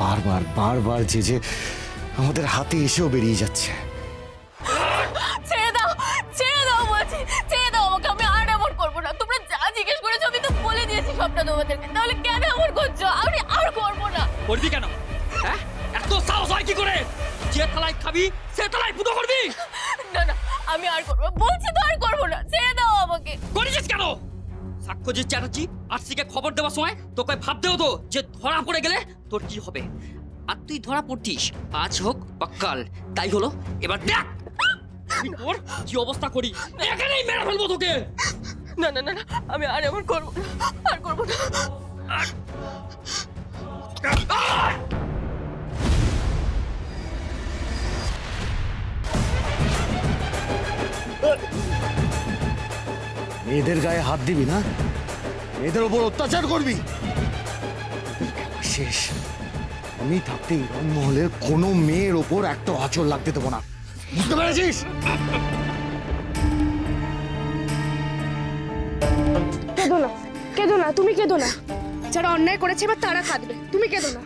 বারবার বারবার যে আমাদের হাতে এসেও বেরিয়ে যাচ্ছে। ছেড়ে দাও, ছেড়ে দাও বলছি, ছেড়ে দাও আমাকে। আমি আর এমন করবো না। তোমরা যা জিজ্ঞেস করেছো আমি তো বলে দিয়েছি সবটা তোমাদেরকে। তাহলে কেন এমন করছো? আমি আর করবো না। করবি কেন? হ্যাঁ, এত সাহস হয় কি করে? যে থালায় খাবি সে থালায় পুতো করবি? না না, আমি আর করবো না। বলছি তো আর করবো না। ছেড়ে দাও আমাকে। করেছিস কেন? সাক্ষ্যজিৎ চ্যাটার্জি আরসিকে খবর দেওয়ার সময় তোকে ভাবতে হতো যে ধরা পড়ে গেলে তোর কি হবে। আর তুই ধরা পড়তিস, আজ হোক বা কাল। তাই হলো, এবার দেখ আমি তোর কি অবস্থা করি। এখানেই মেরে ফেলবো তোকে। না না না না, আমি আর এমন করবো না, আর করবো না। মেয়েদের গায়ে হাত দিবি না, মেয়েদের ওপর অত্যাচার করবি। শেষ। আমি থাকতে এই রংমহলের কোনো মেয়ের ওপর একটা আঁচড় লাগতে দেবো না, বুঝতে পেরেছিস? কেঁদো না, কেঁদো না, তুমি কেঁদো না। যারা অন্যায় করেছে এবার তারা কাঁদবে, তুমি কেঁদো না।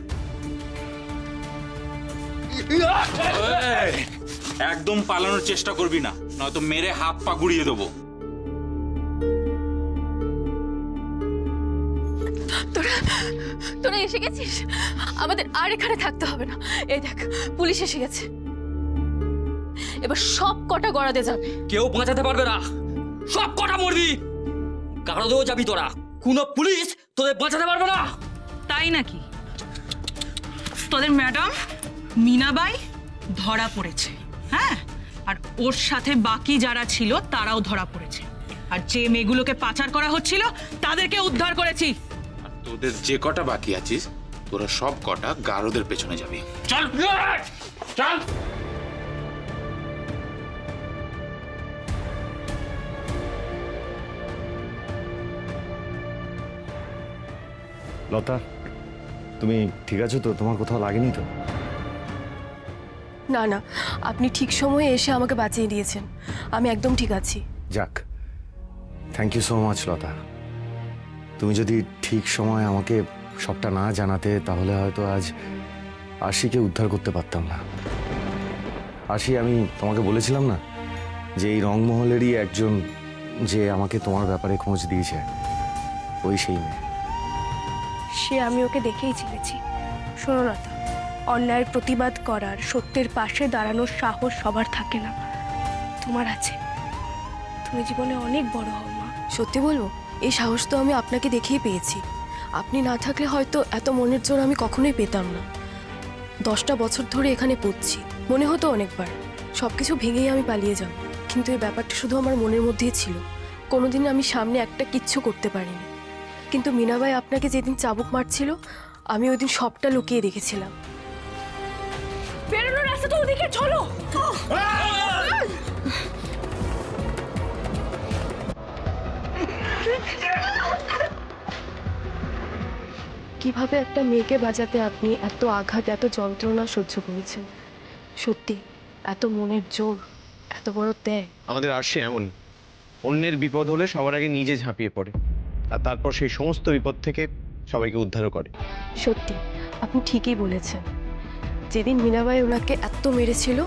একদম পালানোর চেষ্টা করবি না, নয়তো মেরে হাত পা গুড়িয়ে দেবো। তোরা এসে গেছিস, আমাদের আর এখানে থাকতে হবে না। এই দেখ, পুলিশ এসে গেছে। এবার সব কটা গড়াতে যাবে। কেউ বাঁচাতে পারবে না, সব কটা মরবি। গারদেও যাবি তোরা, কোনো পুলিশ তোদের বাঁচাতে পারবে না। তাই নাকি? তোদের ম্যাডাম মিনাবাই ধরা পড়েছে, হ্যাঁ, আর ওর সাথে বাকি যারা ছিল তারাও ধরা পড়েছে। আর যে মেয়েগুলোকে পাচার করা হচ্ছিল তাদেরকে উদ্ধার করেছি। আর তোদের যে কটা বাকি আছিস, তোরা সব কটা গারদের পেছনে যাবি। চল চল। লতা, তুমি ঠিক আছো তো? তোমার কোথাও লাগেনি তো? না না, আপনি ঠিক সময়ে এসে আমাকে বাঁচিয়ে দিয়েছেন। আমি একদম ঠিক আছি। যাক, থ্যাংক ইউ সো মাচ লতা। তুমি যদি ঠিক সময় আমাকে সবটা না জানাতে তাহলে হয়তো আজ আশিকে উদ্ধার করতে পারতাম না। আশি, আমি তোমাকে বলেছিলাম না যে এই রংমহলেরই একজন যে আমাকে তোমার ব্যাপারে খোঁজ দিয়েছে, ওই সেই মেয়ে। সে আমি ওকে দেখেই চিনেছি। শোনো লতা, অন্যায়ের প্রতিবাদ করার, সত্যের পাশে দাঁড়ানোর সাহস সবার থাকে না, তোমার আছে। তুমি জীবনে অনেক বড় হও মা। সত্যি বলবো, এই সাহস তো আমি আপনাকে দেখেই পেয়েছি। আপনি না থাকলে হয়তো এত মনের জোর আমি কখনোই পেতাম না। 10টা বছর ধরে এখানে পড়ছি, মনে হতো অনেকবার সবকিছু ভেঙেই আমি পালিয়ে যাব, কিন্তু এই ব্যাপারটা শুধু আমার মনের মধ্যেই ছিল। কোনোদিন আমি সামনে একটা কিচ্ছু করতে পারিনি। কিন্তু মিনাবাই আপনাকে যেদিন চাবুক মারছিল, আমি ওই দিন সবটা লুকিয়ে রেখেছিলাম। বেরোনোর রাস্তা তো ওদিকে, চলো। কিভাবে একটা মেয়েকে বাঁচাতে আপনি এত আঘাত, এত যন্ত্রণা সহ্য করেছেন? সত্যি এত মনের জোর, এত বড় ত্যাগ। আমাদের আরশি এমন, অন্যের বিপদ হলে সবার আগে নিজে ঝাঁপিয়ে পড়ে, আর তারপর সেই সমস্ত বিপদ থেকে সবাইকে উদ্ধারও করে। সত্যি আপনি ঠিকই বলেছেন। যেদিন মিনাবাই ওনাকে এত মেরেছিল,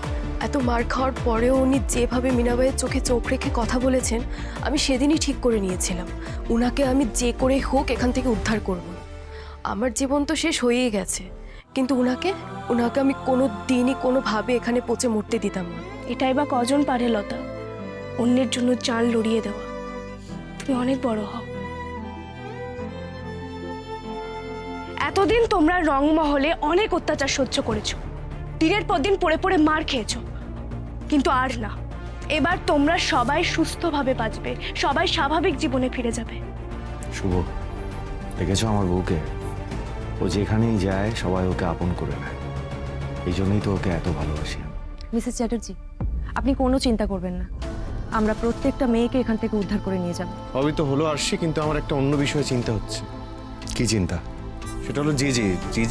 এত মার খাওয়ার পরেও উনি যেভাবে মিনাবাইয়ের চোখে চোখ রেখে কথা বলেছেন, আমি সেদিনই ঠিক করে নিয়েছিলাম উনাকে আমি যে করে হোক এখান থেকে উদ্ধার করব। আমার জীবন তো শেষ হয়েই গেছে, কিন্তু উনাকে আমি কোনো দিনই কোনোভাবে এখানে পচে মরতে দিতাম না। এটাই বা কজন পারে লতা, অন্যের জন্য চাল লড়িয়ে দেওয়া। তুমি অনেক বড় হও। এতদিন তোমরা রংমহলে অনেক অত্যাচার সহ্য করেছো, দিনের পর দিন পড়ে পড়ে মার খেয়েছো, কিন্তু আর না। এবার তোমরা সবাই সুস্থভাবে বাঁচবে, সবাই স্বাভাবিক জীবনে ফিরে যাবে। শুভ, দেখেছো আমার বউকে? ও যেখানেই যায় সবাই ওকে আপন করে নেয়। এই জন্যই তো ওকে এত ভালোবাসি। মিসেস চ্যাটার্জি, আপনি কোনো চিন্তা করবেন না, আমরা প্রত্যেকটা মেয়েকে এখান থেকে উদ্ধার করে নিয়ে যাব। সবই তো হলো আরশি, কিন্তু আমার একটা অন্য বিষয়ে চিন্তা হচ্ছে। কি চিন্তা? সেটা হলো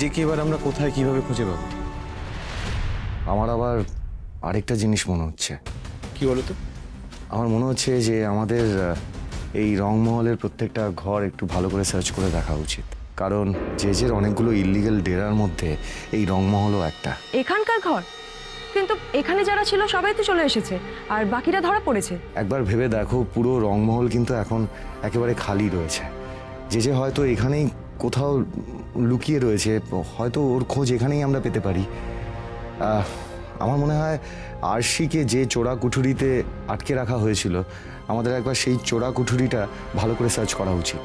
যে কি এবার আমরা কোথায় কিভাবে খুঁজে পাবো? আমার আবার আরেকটা জিনিস মনে হচ্ছে। কি বলো তো? আমার মনে হচ্ছে যে আমাদের এই রংমহলের প্রত্যেকটা ঘর একটু ভালো করে সার্চ করে দেখা উচিত। কারণ জেজের অনেকগুলো ইল্লিগাল ডেরার মধ্যে এই রংমহলও একটা। এখানকার ঘর, কিন্তু এখানে যারা ছিল সবাই তো চলে এসেছে আর বাকিরা ধরা পড়েছে। একবার ভেবে দেখো, পুরো রংমহল কিন্তু এখন একেবারে খালি রয়েছে। জেজে হয়তো এখানেই কোথাও লুকিয়ে রয়েছে, হয়তো ওর খোঁজ এখানেই আমরা পেতে পারি। আমার মনে হয় আরশিকে যে চোরা কুঠুরিতে আটকে রাখা হয়েছিল, আমাদের একবার সেই চোরা কুঠুরিটা ভালো করে সার্চ করা উচিত।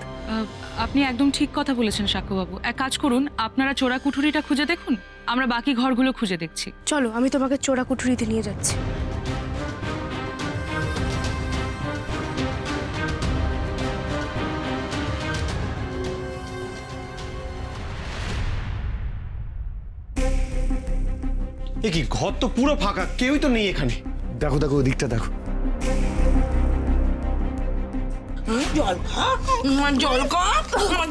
আপনি একদম ঠিক কথা বলেছেন সাক্ষ্যবাবু। এক কাজ করুন, আপনারা চোরা কুঠুরিটা খুঁজে দেখুন, আমরা বাকি ঘরগুলো খুঁজে দেখছি। চলো, আমি তোমাকে চোরা কুঠুরিতে নিয়ে যাচ্ছি। এ কি, ঘর তো পুরো ফাঁকা, কেউই তো নেই এখানে। দেখো দেখো, ওদিকটা দেখো। জল খা, জল খা,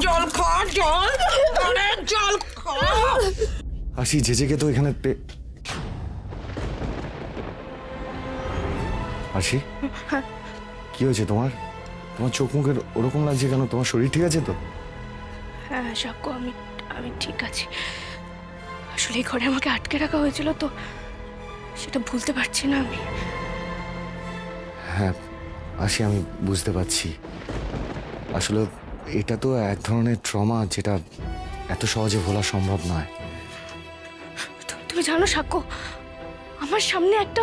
জল খা, জল, আরে জল খা। আসি, জেজেকে তো এখানে আসি, কি হয়েছে তোমার? তোমার চোখ মুখের ওরকম লাগছে কেন? তোমার শরীর ঠিক আছে তো? হ্যাঁ সাক্ষ্য, আমি ঠিক আছি। আসলে এই ঘরে আমাকে আটকে রাখা হয়েছিল তো, সেটা ভুলতে পারছি না আমি। হ্যাঁ আসি, আমি বুঝতে পারছি। আসলে এটা তো এক ধরনের ট্রমা, যেটা এত সহজে ভোলা সম্ভব নয়। তুমি জানো সাক্ষ্য, আমার সামনে একটা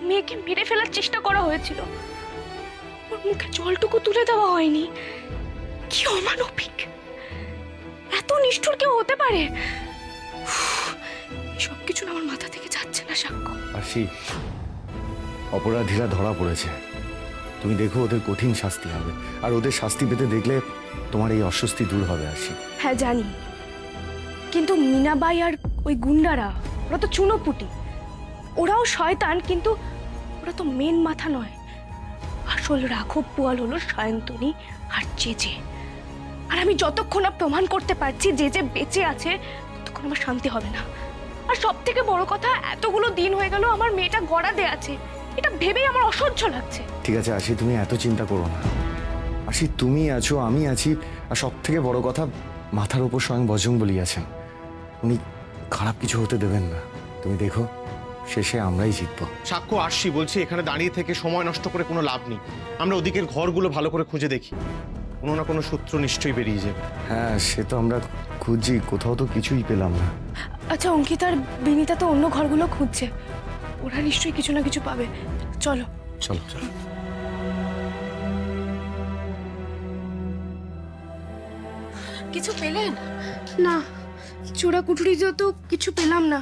মেয়েকে মেরে ফেলার চেষ্টা করা হয়েছিল, ওর মুখে জলটুকু তুলে দেওয়া হয়নি। কি অমানবিক! এত নিষ্ঠুর কেউ হতে পারে? সব কিছু আমার মাথা থেকে যাচ্ছে না সাক্ষ্য। আসি, অপরাধীরা ধরা পড়েছে, তুমি দেখো ওদের কঠিন শাস্তি হবে। আর ওদের শাস্তি পেতে দেখলে তোমার এই অস্বস্তি দূর হবে। আসি, হ্যাঁ জানি, কিন্তু মিনাবাই আর ওই গুন্ডারা, ওরা তো চুনোপুটি। ওরাও শয়তান, কিন্তু ওরা তো মেন মাথা নয়। আসল রাঘব পোয়াল হলো সায়ন্তনী আর জেজে। আর আমি যতক্ষণ না প্রমাণ করতে পারছি যে বেঁচে আছে, ততক্ষণ আমার শান্তি হবে না। আর সব থেকে বড় কথা, এতগুলো দিন হয়ে গেল আমার মেয়েটা গড়াতে আছে, এটা ভেবেই আমার অসহ্য লাগছে। ঠিক আছে আসি, তুমি এত চিন্তা করো না। আসি, তুমি আছো, আমি আছি, আর সব থেকে বড় কথা, মাথার উপর স্বয়ং বজরংবলী আছেন। উনি খারাপ কিছু হতে দেবেন না। তুমি দেখো, শেষে আমরাই জিতবো। সাক্ষ্য আসছি, বলছি এখানে দাঁড়িয়ে থেকে সময় নষ্ট করে কোনো লাভ নেই। আমরা ওদিকের ঘরগুলো ভালো করে খুঁজে দেখি, কোনো না কোনো সূত্র নিশ্চয়ই বেরিয়ে যাবে। হ্যাঁ, সে তো আমরা খুঁজছি, কোথাও তো কিছুই পেলাম না। আচ্ছা, অঙ্কিতা আর বিনিতা তো অন্য ঘরগুলো খুঁজছে, ওরা নিশ্চয়ই কিছু না কিছু পাবে। চলো চলো চলো। কিছু পেলেন? না, চোরা কুঠুরিতে তো কিছু পেলাম না।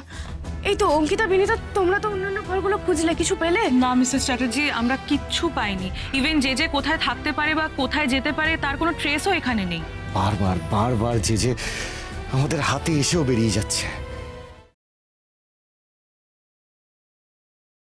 এই তো অঙ্কিতা, বিনিতা, তোমরা তো অন্যান্য ঘরগুলো খুঁজলে, কিছু পেলে? না মিসেস চ্যাটার্জি, আমরা কিচ্ছু পাইনি। ইভেন যে কোথায় থাকতে পারে বা কোথায় যেতে পারে তার কোনো ট্রেসও এখানে নেই। বারবার বারবার যে আমাদের হাতে এসেও বেরিয়ে যাচ্ছে।